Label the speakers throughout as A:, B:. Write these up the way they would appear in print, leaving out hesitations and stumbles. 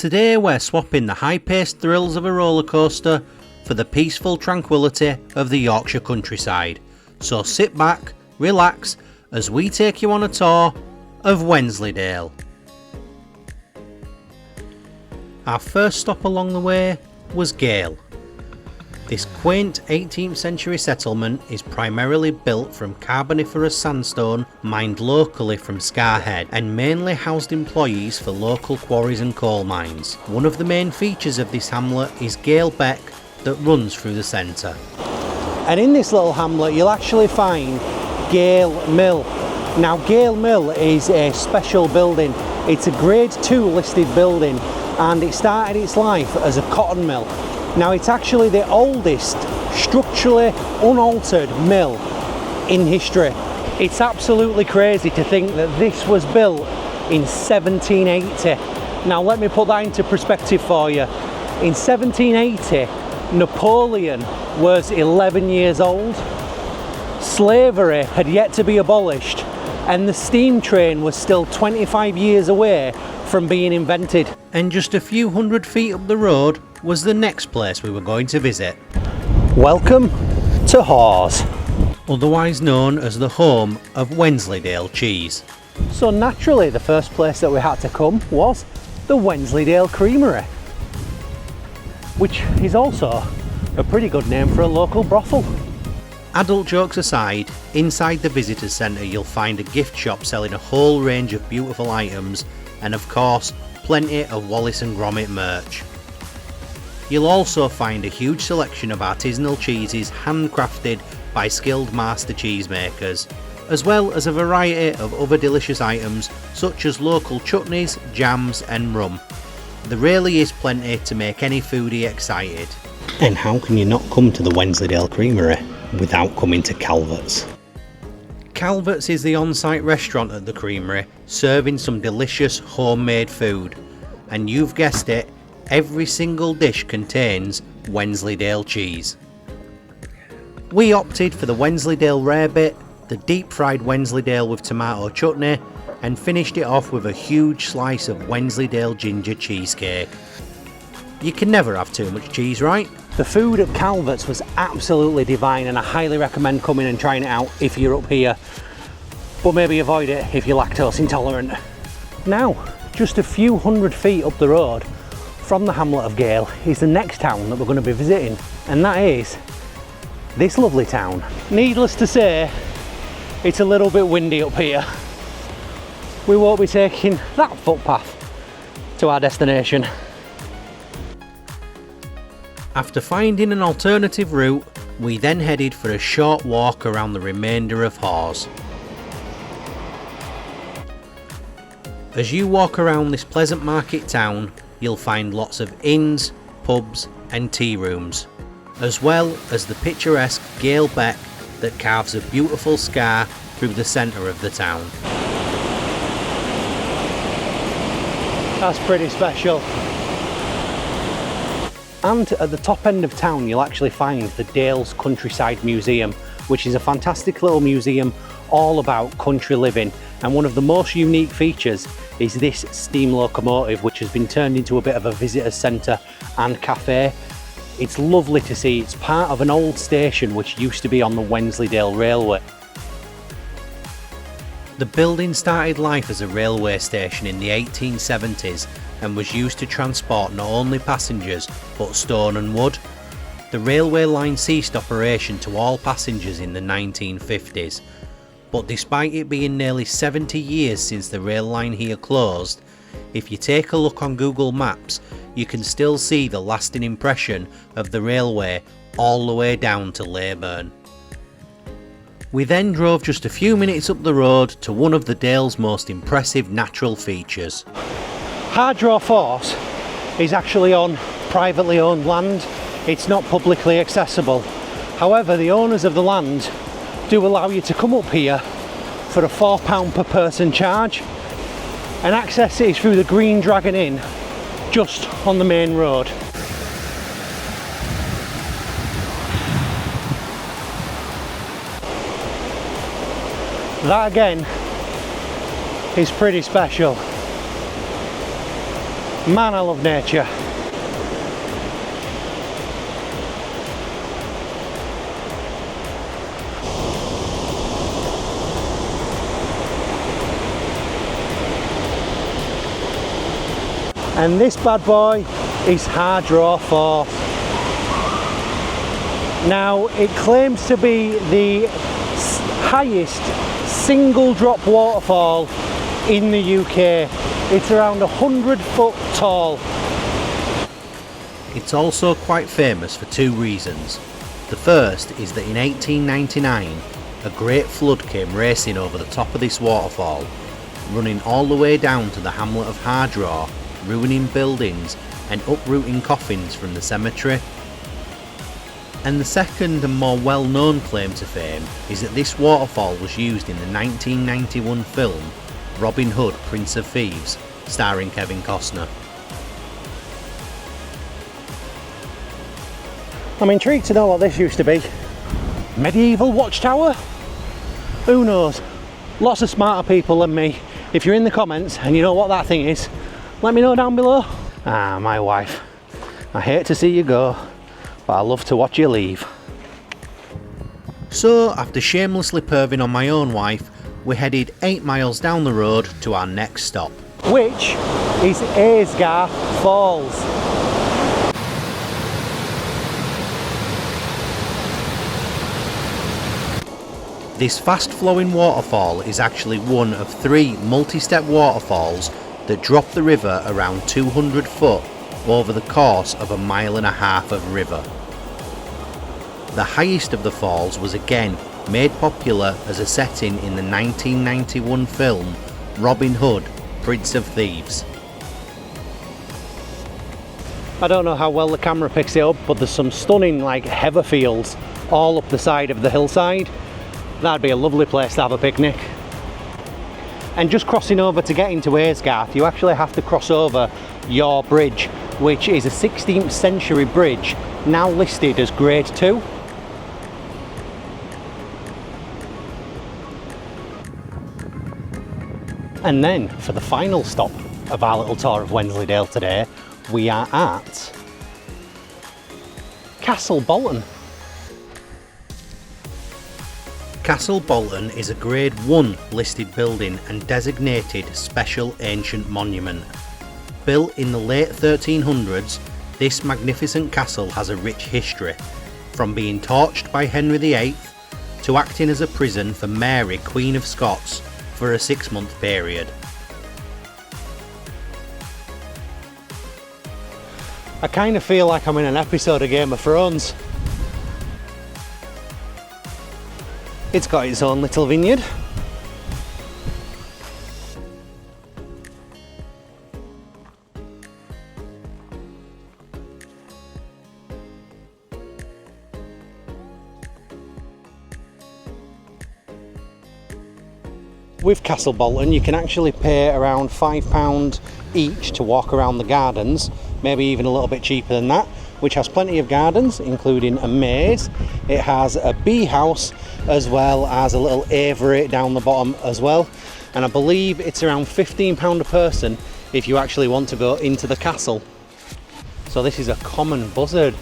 A: Today we're swapping the high-paced thrills of a roller coaster for the peaceful tranquility of the Yorkshire countryside. So sit back, relax, as we take you on a tour of Wensleydale. Our first stop along the way was Gayle. This quaint 18th century settlement is primarily built from Carboniferous sandstone mined locally from Scarhead and mainly housed employees for local quarries and coal mines. One of the main features of this hamlet is Gayle Beck that runs through the centre.
B: And in this little hamlet you'll actually find Gayle Mill. Now Gayle Mill is a special building. It's a grade 2 listed building and it started its life as a cotton mill. Now it's actually the oldest structurally unaltered mill in history. It's absolutely crazy to think that this was built in 1780. Now let me put that into perspective for you. In 1780, Napoleon was 11 years old. Slavery had yet to be abolished and the steam train was still 25 years away from being invented.
A: And just a few hundred feet up the road was the next place we were going to visit.
B: Welcome to Hawes,
A: otherwise known as the home of Wensleydale cheese.
B: So naturally the first place that we had to come was the Wensleydale Creamery, which is also a pretty good name for a local brothel.
A: Adult jokes aside, inside the visitors centre you'll find a gift shop selling a whole range of beautiful items and of course plenty of Wallace and Gromit merch. You'll also find a huge selection of artisanal cheeses handcrafted by skilled master cheesemakers, as well as a variety of other delicious items such as local chutneys, jams and rum. There really is plenty to make any foodie excited. And how can you not come to the Wensleydale Creamery without coming to Calvert's? Calvert's is the on-site restaurant at the Creamery, serving some delicious homemade food. And you've guessed it, every single dish contains Wensleydale cheese. We opted for the Wensleydale rarebit, the deep fried Wensleydale with tomato chutney, and finished it off with a huge slice of Wensleydale ginger cheesecake. You can never have too much cheese, right?
B: The food at Calvert's was absolutely divine and I highly recommend coming and trying it out if you're up here, but maybe avoid it if you're lactose intolerant. Now, just a few hundred feet up the road from the hamlet of Gayle is the next town that we're going to be visiting, and that is this lovely town. Needless to say, it's a little bit windy up here. We won't be taking that footpath to our destination.
A: After finding an alternative route, we then headed for a short walk around the remainder of Hawes. As you walk around this pleasant market town, you'll find lots of inns, pubs and tea rooms, as well as the picturesque Gayle Beck that carves a beautiful scar through the centre of the town.
B: That's pretty special. And at the top end of town you'll actually find the Dales Countryside Museum, which is a fantastic little museum all about country living, and one of the most unique features is this steam locomotive which has been turned into a bit of a visitors centre and cafe. It's lovely to see. It's part of an old station which used to be on the Wensleydale Railway.
A: The building started life as a railway station in the 1870s and was used to transport not only passengers but stone and wood. The railway line ceased operation to all passengers in the 1950s, but despite it being nearly 70 years since the rail line here closed, if you take a look on Google Maps you can still see the lasting impression of the railway all the way down to Leyburn. We then drove just a few minutes up the road to one of the Dale's most impressive natural features.
B: Hardraw Force is actually on privately owned land. It's not publicly accessible. However, the owners of the land do allow you to come up here for a £4 per person charge, and access is through the Green Dragon Inn just on the main road. That again is pretty special. Man, I love nature. And this bad boy is Hardraw Force. Now, it claims to be the highest single drop waterfall in the UK. It's around 100 foot tall.
A: It's also quite famous for two reasons. The first is that in 1899 a great flood came racing over the top of this waterfall, running all the way down to the hamlet of Hardraw, ruining buildings and uprooting coffins from the cemetery. And the second and more well-known claim to fame is that this waterfall was used in the 1991 film Robin Hood, Prince of Thieves, starring Kevin Costner.
B: I'm intrigued to know what this used to be. Medieval watchtower? Who knows? Lots of smarter people than me. If you're in the comments and you know what that thing is, let me know down below. Ah, my wife. I hate to see you go, but I love to watch you leave.
A: So, after shamelessly perving on my own wife, we headed 8 miles down the road to our next stop,
B: which is Aysgarth Falls.
A: This fast-flowing waterfall is actually one of 3 multi-step waterfalls that drop the river around 200 foot over the course of 1.5 miles of river. The highest of the falls was again made popular as a setting in the 1991 film Robin Hood, Prince of Thieves.
B: I don't know how well the camera picks it up, but there's some stunning heather fields all up the side of the hillside. That'd be a lovely place to have a picnic. And just crossing over to get into Aysgarth, you actually have to cross over Your Bridge, which is a 16th century bridge now listed as Grade 2. And then for the final stop of our little tour of Wensleydale today, we are at Castle Bolton.
A: Castle Bolton is a Grade 1 listed building and designated Special Ancient Monument. Built in the late 1300s, this magnificent castle has a rich history, from being torched by Henry VIII to acting as a prison for Mary, Queen of Scots, for a 6-month period.
B: I kind of feel like I'm in an episode of Game of Thrones. It's got its own little vineyard. With Castle Bolton, you can actually pay around £5 each to walk around the gardens, maybe even a little bit cheaper than that, which has plenty of gardens, including a maze. It has a bee house, as well as a little aviary down the bottom as well. And I believe it's around £15 a person if you actually want to go into the castle. So this is a common buzzard.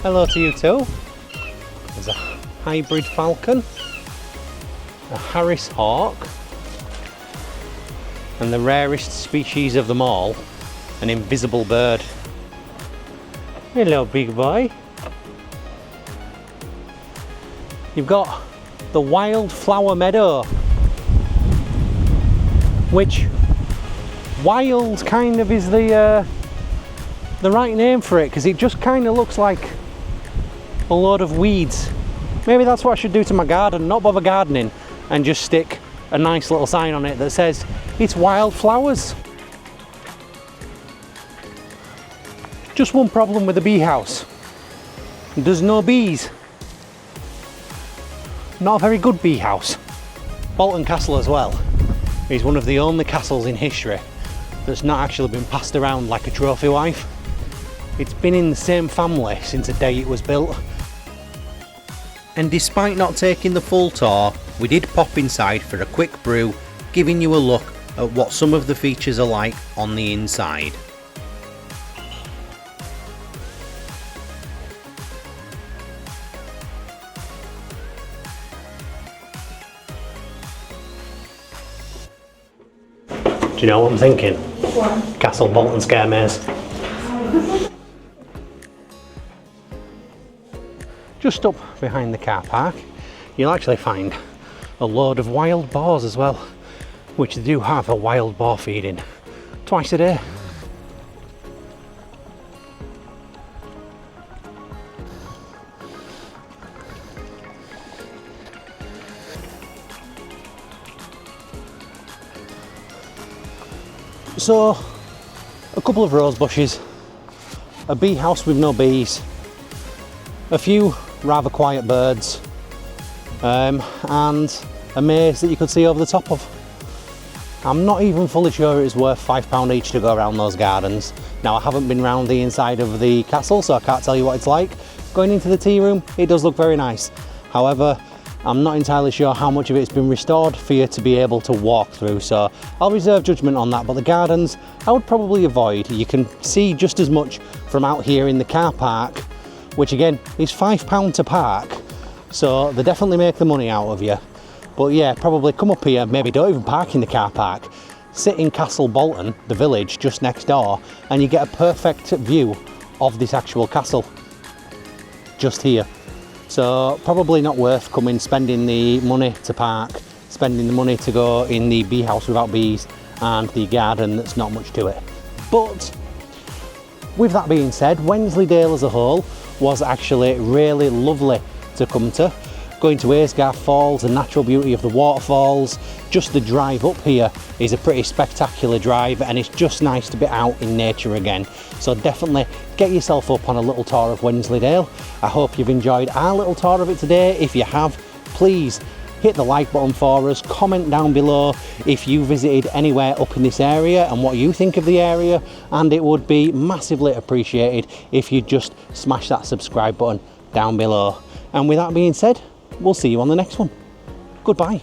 B: Hello to you too. There's a hybrid falcon, a Harris hawk, and the rarest species of them all, an invisible bird. Hello, big boy. You've got the wildflower meadow, which wild kind of is the right name for it, because it just kind of looks like a load of weeds. Maybe that's what I should do to my garden, not bother gardening, and just stick a nice little sign on it that says it's wildflowers. Just one problem with the bee house. There's no bees. Not a very good bee house. Bolton Castle as well is one of the only castles in history that's not actually been passed around like a trophy wife. It's been in the same family since the day it was built.
A: And despite not taking the full tour, we did pop inside for a quick brew, giving you a look at what some of the features are like on the inside.
B: Do you know what I'm thinking? What? Castle Bolton Scare Maze. Just up behind the car park, you'll actually find a load of wild boars as well, which they do have a wild boar feeding twice a day. So, a couple of rose bushes, a bee house with no bees, a few rather quiet birds, and a maze that you could see over the top of. I'm not even fully sure it's worth £5 each to go around those gardens. Now, I haven't been round the inside of the castle, so I can't tell you what it's like. Going into the tea room, it does look very nice. However, I'm not entirely sure how much of it's been restored for you to be able to walk through, so I'll reserve judgment on that. But the gardens, I would probably avoid. You can see just as much from out here in the car park, which again is £5 to park, so they definitely make the money out of you. But yeah, probably come up here, maybe don't even park in the car park, sit in Castle Bolton, the village just next door, and you get a perfect view of this actual castle just here. So probably not worth coming, spending the money to park, spending the money to go in the bee house without bees, and the garden that's not much to it. But with that being said, Wensleydale as a whole was actually really lovely to come to. Going to Aysgarth Falls, the natural beauty of the waterfalls, just the drive up here is a pretty spectacular drive, and it's just nice to be out in nature again. So definitely get yourself up on a little tour of Wensleydale. I hope you've enjoyed our little tour of it today. If you have, please hit the like button for us, comment down below if you visited anywhere up in this area and what you think of the area, and it would be massively appreciated if you just smash that subscribe button down below. And with that being said, we'll see you on the next one. Goodbye.